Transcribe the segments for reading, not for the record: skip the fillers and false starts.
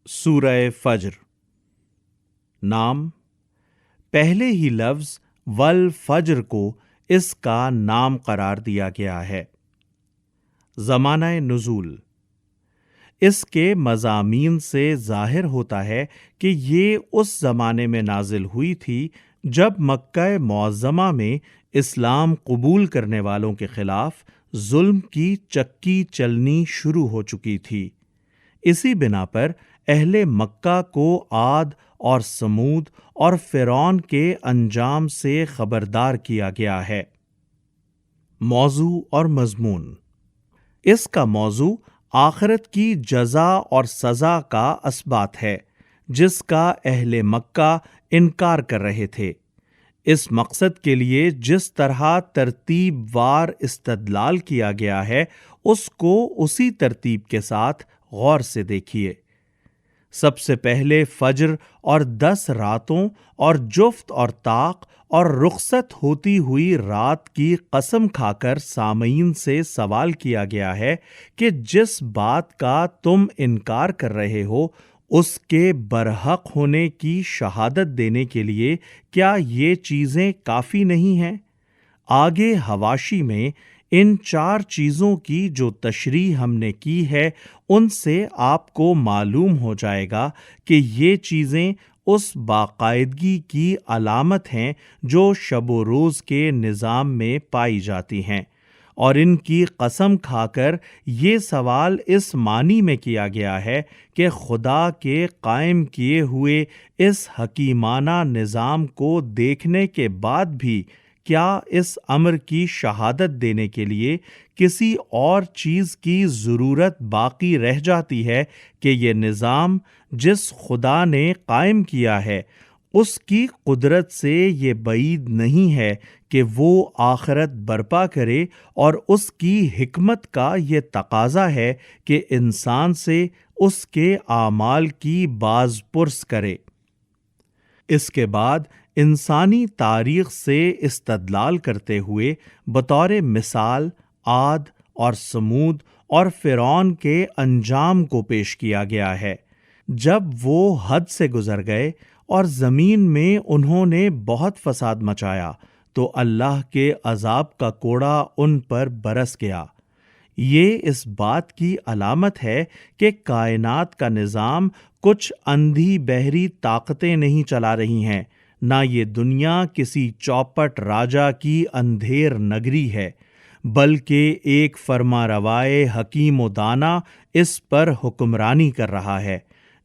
سورہ فجر۔ نام، پہلے ہی لفظ والفجر کو اس کا نام قرار دیا گیا ہے۔ زمانہ نزول، اس کے مضامین سے ظاہر ہوتا ہے کہ یہ اس زمانے میں نازل ہوئی تھی جب مکہ معظمہ میں اسلام قبول کرنے والوں کے خلاف ظلم کی چکی چلنی شروع ہو چکی تھی۔ اسی بنا پر اہل مکہ کو عاد اور سمود اور فرعون کے انجام سے خبردار کیا گیا ہے۔ موضوع اور مضمون، اس کا موضوع آخرت کی جزا اور سزا کا اثبات ہے جس کا اہل مکہ انکار کر رہے تھے۔ اس مقصد کے لیے جس طرح ترتیب وار استدلال کیا گیا ہے اس کو اسی ترتیب کے ساتھ غور سے دیکھیے۔ سب سے پہلے فجر اور 10 راتوں اور جفت اور طاق اور رخصت ہوتی ہوئی رات کی قسم کھا کر سامعین سے سوال کیا گیا ہے کہ جس بات کا تم انکار کر رہے ہو اس کے برحق ہونے کی شہادت دینے کے لیے کیا یہ چیزیں کافی نہیں ہیں؟ آگے حواشی میں ان 4 چیزوں کی جو تشریح ہم نے کی ہے ان سے آپ کو معلوم ہو جائے گا کہ یہ چیزیں اس باقاعدگی کی علامت ہیں جو شب و روز کے نظام میں پائی جاتی ہیں، اور ان کی قسم کھا کر یہ سوال اس معنی میں کیا گیا ہے کہ خدا کے قائم کیے ہوئے اس حکیمانہ نظام کو دیکھنے کے بعد بھی کیا اس امر کی شہادت دینے کے لیے کسی اور چیز کی ضرورت باقی رہ جاتی ہے کہ یہ نظام جس خدا نے قائم کیا ہے اس کی قدرت سے یہ بعید نہیں ہے کہ وہ آخرت برپا کرے، اور اس کی حکمت کا یہ تقاضا ہے کہ انسان سے اس کے اعمال کی باز پرس کرے۔ اس کے بعد انسانی تاریخ سے استدلال کرتے ہوئے بطور مثال عاد اور سمود اور فرعون کے انجام کو پیش کیا گیا ہے۔ جب وہ حد سے گزر گئے اور زمین میں انہوں نے بہت فساد مچایا تو اللہ کے عذاب کا کوڑا ان پر برس گیا۔ یہ اس بات کی علامت ہے کہ کائنات کا نظام کچھ اندھی بہری طاقتیں نہیں چلا رہی ہیں، نہ یہ دنیا کسی چوپٹ راجا کی اندھیر نگری ہے، بلکہ ایک فرما روائے حکیم و دانا اس پر حکمرانی کر رہا ہے،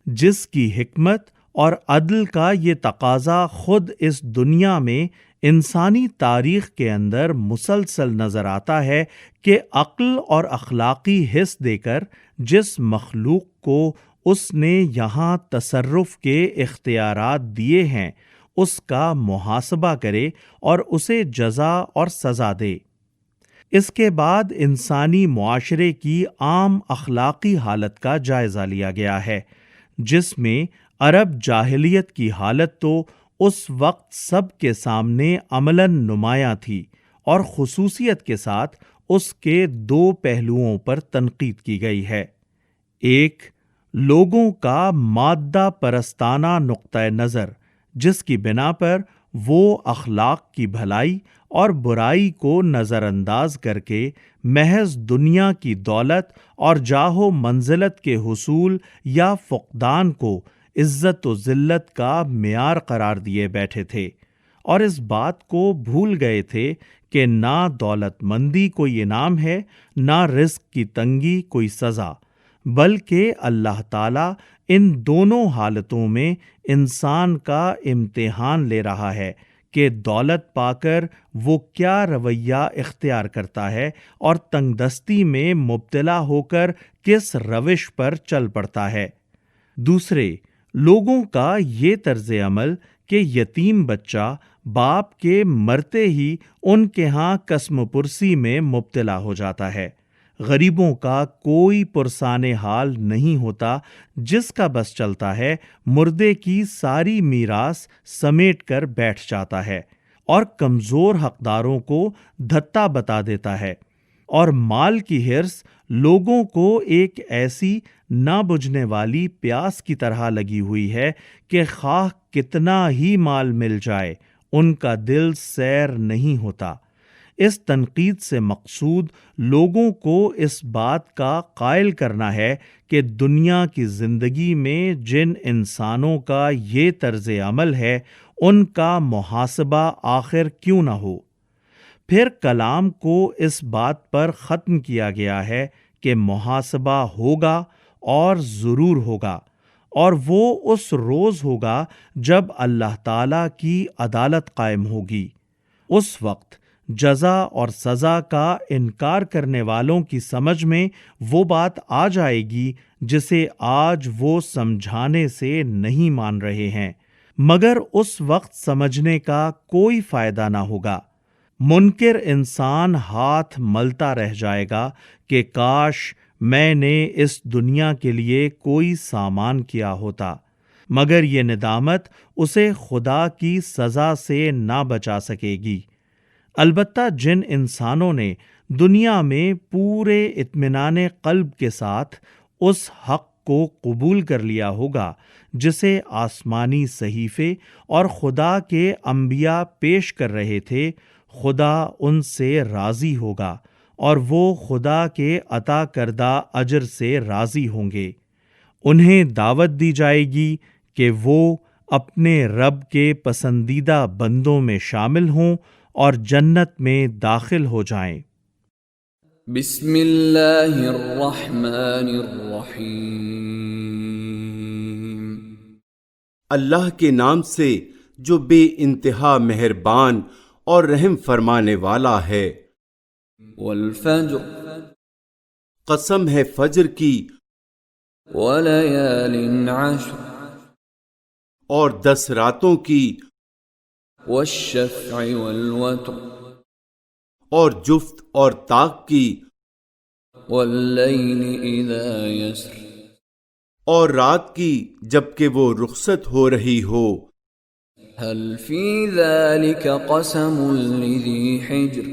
جس کی حکمت اور عدل کا یہ تقاضا خود اس دنیا میں انسانی تاریخ کے اندر مسلسل نظر آتا ہے کہ عقل اور اخلاقی حس دے کر جس مخلوق کو اس نے یہاں تصرف کے اختیارات دیے ہیں اس کا محاسبہ کرے اور اسے جزا اور سزا دے۔ اس کے بعد انسانی معاشرے کی عام اخلاقی حالت کا جائزہ لیا گیا ہے، جس میں عرب جاہلیت کی حالت تو اس وقت سب کے سامنے عملاً نمایاں تھی، اور خصوصیت کے ساتھ اس کے 2 پہلوؤں پر تنقید کی گئی ہے۔ ایک، لوگوں کا مادہ پرستانہ نقطہ نظر، جس کی بنا پر وہ اخلاق کی بھلائی اور برائی کو نظر انداز کر کے محض دنیا کی دولت اور جاہ و منزلت کے حصول یا فقدان کو عزت و ذلت کا معیار قرار دیے بیٹھے تھے، اور اس بات کو بھول گئے تھے کہ نہ دولت مندی کوئی انعام ہے، نہ رزق کی تنگی کوئی سزا، بلکہ اللہ تعالیٰ ان دونوں حالتوں میں انسان کا امتحان لے رہا ہے کہ دولت پا کر وہ کیا رویہ اختیار کرتا ہے اور تنگ دستی میں مبتلا ہو کر کس روش پر چل پڑتا ہے۔ دوسرے، لوگوں کا یہ طرز عمل کہ یتیم بچہ باپ کے مرتے ہی ان کے ہاں قسم پرسی میں مبتلا ہو جاتا ہے۔ غریبوں کا کوئی پرسان حال نہیں ہوتا، جس کا بس چلتا ہے مردے کی ساری میراث سمیٹ کر بیٹھ جاتا ہے اور کمزور حقداروں کو دھتا بتا دیتا ہے۔ اور مال کی حرص لوگوں کو ایک ایسی نہ بجھنے والی پیاس کی طرح لگی ہوئی ہے کہ خواہ کتنا ہی مال مل جائے ان کا دل سیر نہیں ہوتا۔ اس تنقید سے مقصود لوگوں کو اس بات کا قائل کرنا ہے کہ دنیا کی زندگی میں جن انسانوں کا یہ طرز عمل ہے ان کا محاسبہ آخر کیوں نہ ہو۔ پھر کلام کو اس بات پر ختم کیا گیا ہے کہ محاسبہ ہوگا اور ضرور ہوگا، اور وہ اس روز ہوگا جب اللہ تعالیٰ کی عدالت قائم ہوگی۔ اس وقت جزا اور سزا کا انکار کرنے والوں کی سمجھ میں وہ بات آ جائے گی جسے آج وہ سمجھانے سے نہیں مان رہے ہیں، مگر اس وقت سمجھنے کا کوئی فائدہ نہ ہوگا۔ منکر انسان ہاتھ ملتا رہ جائے گا کہ کاش میں نے اس دنیا کے لیے کوئی سامان کیا ہوتا، مگر یہ ندامت اسے خدا کی سزا سے نہ بچا سکے گی۔ البتہ جن انسانوں نے دنیا میں پورے اطمینان قلب کے ساتھ اس حق کو قبول کر لیا ہوگا جسے آسمانی صحیفے اور خدا کے انبیاء پیش کر رہے تھے، خدا ان سے راضی ہوگا اور وہ خدا کے عطا کردہ اجر سے راضی ہوں گے۔ انہیں دعوت دی جائے گی کہ وہ اپنے رب کے پسندیدہ بندوں میں شامل ہوں اور جنت میں داخل ہو جائیں۔ بسم اللہ الرحمن الرحیم۔ اللہ کے نام سے جو بے انتہا مہربان اور رحم فرمانے والا ہے۔ والفجر، قسم ہے فجر کی، وليال عشر، اور 10 راتوں کی، والشفع والوتر، اور جفت اور طاق کی، واللیل اذا یسر، اور رات کی جبکہ وہ رخصت ہو رہی ہو۔ هل فی ذلک قسم لذی حجر،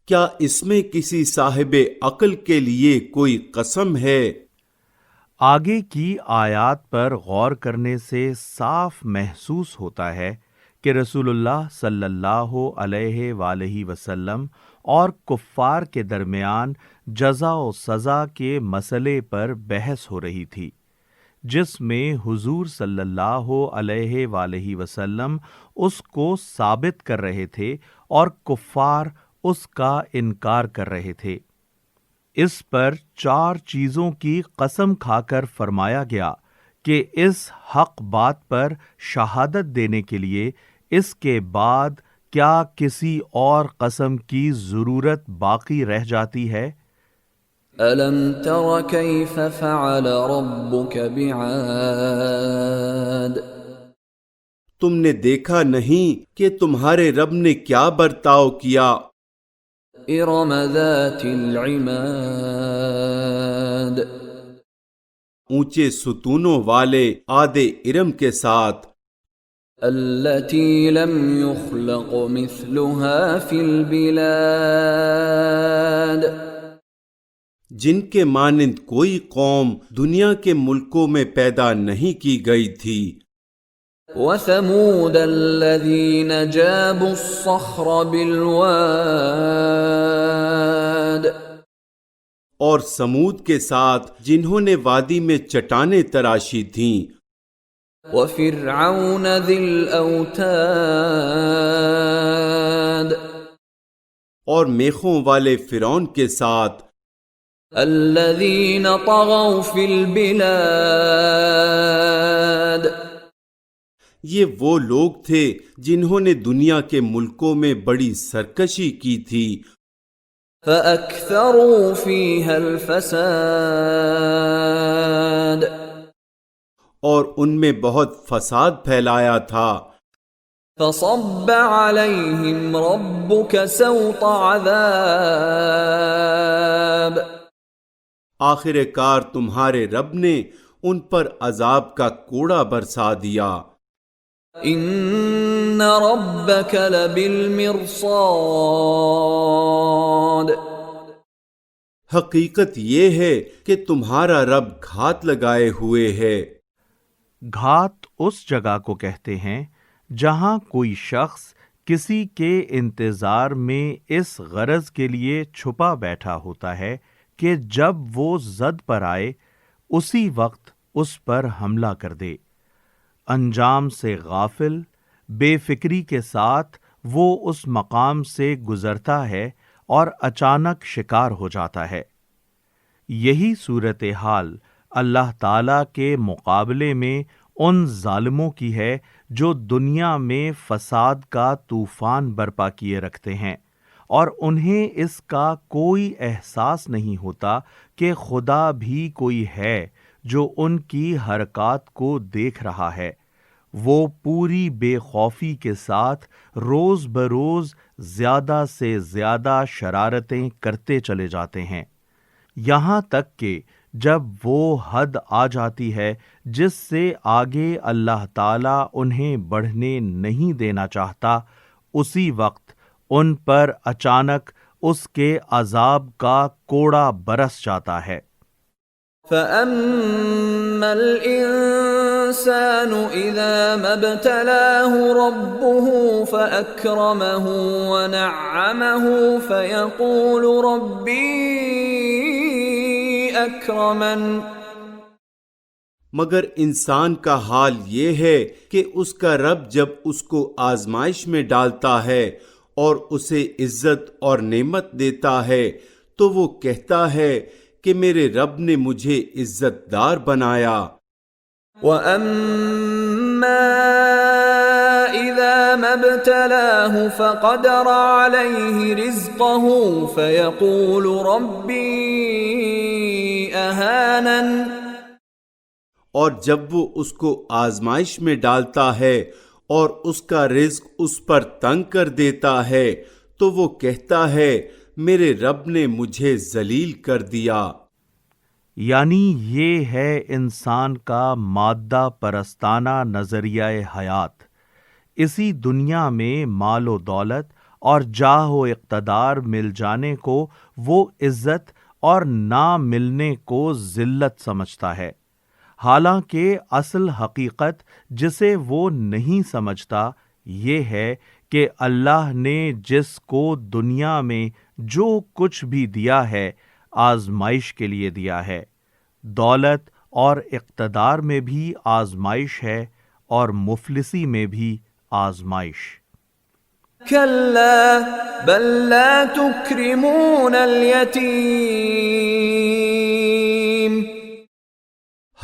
کیا اس میں کسی صاحب عقل کے لیے کوئی قسم ہے؟ آگے کی آیات پر غور کرنے سے صاف محسوس ہوتا ہے کہ رسول اللہ صلی اللہ علیہ وآلہ وسلم اور کفار کے درمیان جزا و سزا کے مسئلے پر بحث ہو رہی تھی، جس میں حضور صلی اللہ علیہ وآلہ وسلم اس کو ثابت کر رہے تھے اور کفار اس کا انکار کر رہے تھے۔ اس پر 4 چیزوں کی قسم کھا کر فرمایا گیا کہ اس حق بات پر شہادت دینے کے لیے اس کے بعد کیا کسی اور قسم کی ضرورت باقی رہ جاتی ہے؟ أَلَمْ تَرَ كَيْفَ فَعَلَ رَبُّكَ بِعَادٍ، تم نے دیکھا نہیں کہ تمہارے رب نے کیا برتاؤ کیا إِرَمَ ذَاتِ الْعِمَادِ، اونچے ستونوں والے عاد ارم کے ساتھ، التي لم يخلق مثلها في البلاد، جن کے مانند کوئی قوم دنیا کے ملکوں میں پیدا نہیں کی گئی تھی۔ وثمود الذين جابوا الصخر بالواد، اور سمود کے ساتھ جنہوں نے وادی میں چٹانیں تراشی تھیں۔ وفرعون ذي الأوتاد، اور میخوں والے فرعون کے ساتھ، الذين طغوا في البلاد، یہ وہ لوگ تھے جنہوں نے دنیا کے ملکوں میں بڑی سرکشی کی تھی۔ فأكثروا فيها الفساد، اور ان میں بہت فساد پھیلایا تھا۔ فصب عليهم ربك سوط عذاب، آخر کار تمہارے رب نے ان پر عذاب کا کوڑا برسا دیا۔ ان ربك لبالمرصاد، حقیقت یہ ہے کہ تمہارا رب گھات لگائے ہوئے ہے۔ گھات اس جگہ کو کہتے ہیں جہاں کوئی شخص کسی کے انتظار میں اس غرض کے لیے چھپا بیٹھا ہوتا ہے کہ جب وہ زد پر آئے اسی وقت اس پر حملہ کر دے۔ انجام سے غافل، بے فکری کے ساتھ وہ اس مقام سے گزرتا ہے اور اچانک شکار ہو جاتا ہے۔ یہی صورتحال اللہ تعالیٰ کے مقابلے میں ان ظالموں کی ہے جو دنیا میں فساد کا طوفان برپا کیے رکھتے ہیں اور انہیں اس کا کوئی احساس نہیں ہوتا کہ خدا بھی کوئی ہے جو ان کی حرکات کو دیکھ رہا ہے۔ وہ پوری بے خوفی کے ساتھ روز بروز زیادہ سے زیادہ شرارتیں کرتے چلے جاتے ہیں، یہاں تک کہ جب وہ حد آ جاتی ہے جس سے آگے اللہ تعالیٰ انہیں بڑھنے نہیں دینا چاہتا، اسی وقت ان پر اچانک اس کے عذاب کا کوڑا برس جاتا ہے۔ فَأَمَّا الْإِنسَانُ إِذَا مَا ابْتَلَاهُ رَبُّهُ فَأَكْرَمَهُ وَنَعَّمَهُ فَيَقُولُ رَبِّي أَكْرَمَنِ، مگر انسان کا حال یہ ہے کہ اس کا رب جب اس کو آزمائش میں ڈالتا ہے اور اسے عزت اور نعمت دیتا ہے تو وہ کہتا ہے کہ میرے رب نے مجھے عزت دار بنایا۔ وَأَمَّا إِذَا مَا ابْتَلَاهُ فَقَدَرَ عَلَيْهِ رِزْقَهُ فَيَقُولُ رَبِّي أَهَانَنِ، اور جب وہ اس کو آزمائش میں ڈالتا ہے اور اس کا رزق اس پر تنگ کر دیتا ہے تو وہ کہتا ہے میرے رب نے مجھے ذلیل کر دیا۔ یعنی یہ ہے انسان کا مادہ پرستانہ نظریہ حیات۔ اسی دنیا میں مال و دولت اور جاہ و اقتدار مل جانے کو وہ عزت اور نہ ملنے کو ذلت سمجھتا ہے، حالانکہ اصل حقیقت جسے وہ نہیں سمجھتا یہ ہے کہ اللہ نے جس کو دنیا میں جو کچھ بھی دیا ہے آزمائش کے لیے دیا ہے۔ دولت اور اقتدار میں بھی آزمائش ہے اور مفلسی میں بھی آزمائش۔ كلا بل لا تكرمون اليتيم،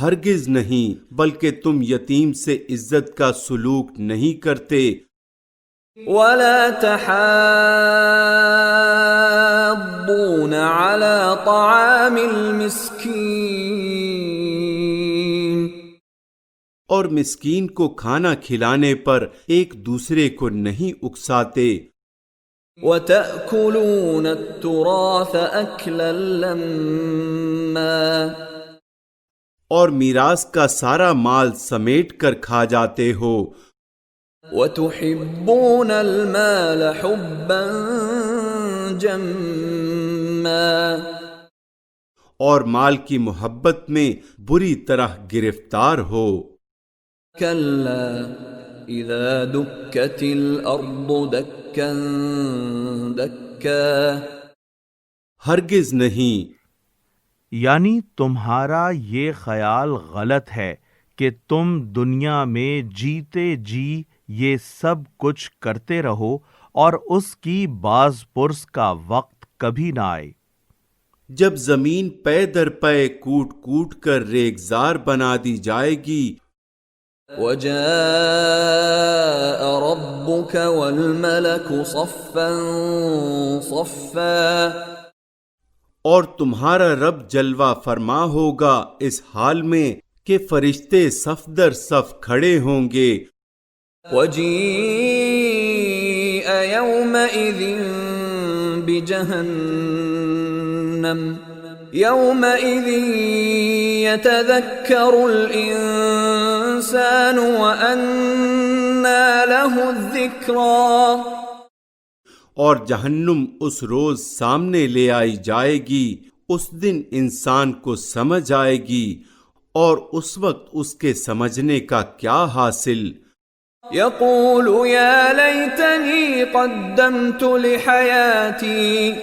ہرگز نہیں، بلکہ تم یتیم سے عزت کا سلوک نہیں کرتے۔ ولا تحاضون على طعام المسكين، اور مسکین کو کھانا کھلانے پر ایک دوسرے کو نہیں اکساتے۔ وتأكلون التراث أكلا لما، اور میراث کا سارا مال سمیٹ کر کھا جاتے ہو۔ وتحبون المال حبا جما، اور مال کی محبت میں بری طرح گرفتار ہو۔ كلا اذا دكت الارض دكا دكا، ہرگز نہیں، یعنی تمہارا یہ خیال غلط ہے کہ تم دنیا میں جیتے جی یہ سب کچھ کرتے رہو اور اس کی باز پرس کا وقت کبھی نہ آئے۔ جب زمین پے در پے کوٹ کوٹ کر ریگزار بنا دی جائے گی۔ وجاء ربك والملك صفا صفا، اور تمہارا رب جلوہ فرما ہوگا اس حال میں کہ فرشتے صف در صف کھڑے ہوں گے۔ وجيء يومئذ بجهنم يومئذ يتذكر الإنسان وأنى له الذكرى، اور جہنم اس روز سامنے لے آئی جائے گی، اس دن انسان کو سمجھ آئے گی اور اس وقت اس کے سمجھنے کا کیا حاصل؟ يقول يا ليتني قدمت لحياتي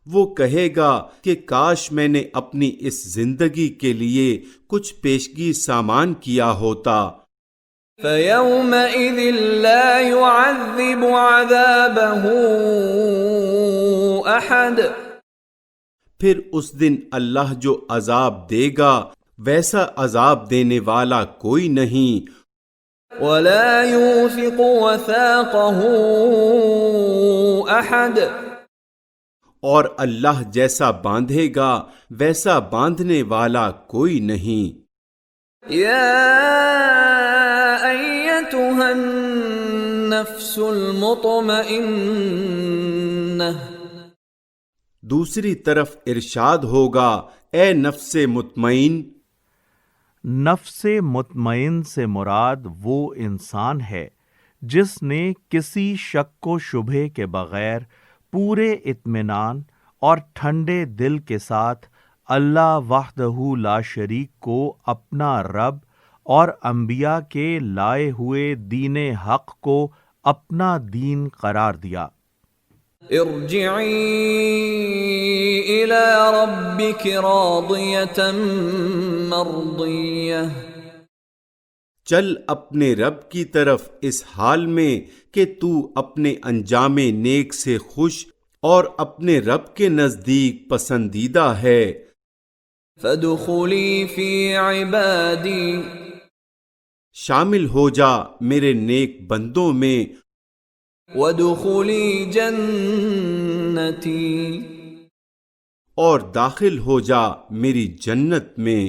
وہ کہے گا کہ کاش میں نے اپنی اس زندگی کے لیے کچھ پیشگی سامان کیا ہوتا. فيومئذ لا يعذب عذابه أحد پھر اس دن اللہ جو عذاب دے گا ویسا عذاب دینے والا کوئی نہیں. ولا يوثق وثاقه أحد اور اللہ جیسا باندھے گا ویسا باندھنے والا کوئی نہیں. يا أيتها النفس المطمئنة دوسری طرف ارشاد ہوگا اے نفس مطمئن. نفس مطمئن سے مراد وہ انسان ہے جس نے کسی شک و شبہ کے بغیر پورے اطمینان اور ٹھنڈے دل کے ساتھ اللہ وحدہ لا شریک کو اپنا رب اور انبیاء کے لائے ہوئے دین حق کو اپنا دین قرار دیا. ارجعی الى ربک راضیة مرضیة چل اپنے رب کی طرف اس حال میں کہ تو اپنے انجام نیک سے خوش اور اپنے رب کے نزدیک پسندیدہ ہے. فادخلی فی عبادی شامل ہو جا میرے نیک بندوں میں. وادخلی جنتی اور داخل ہو جا میری جنت میں.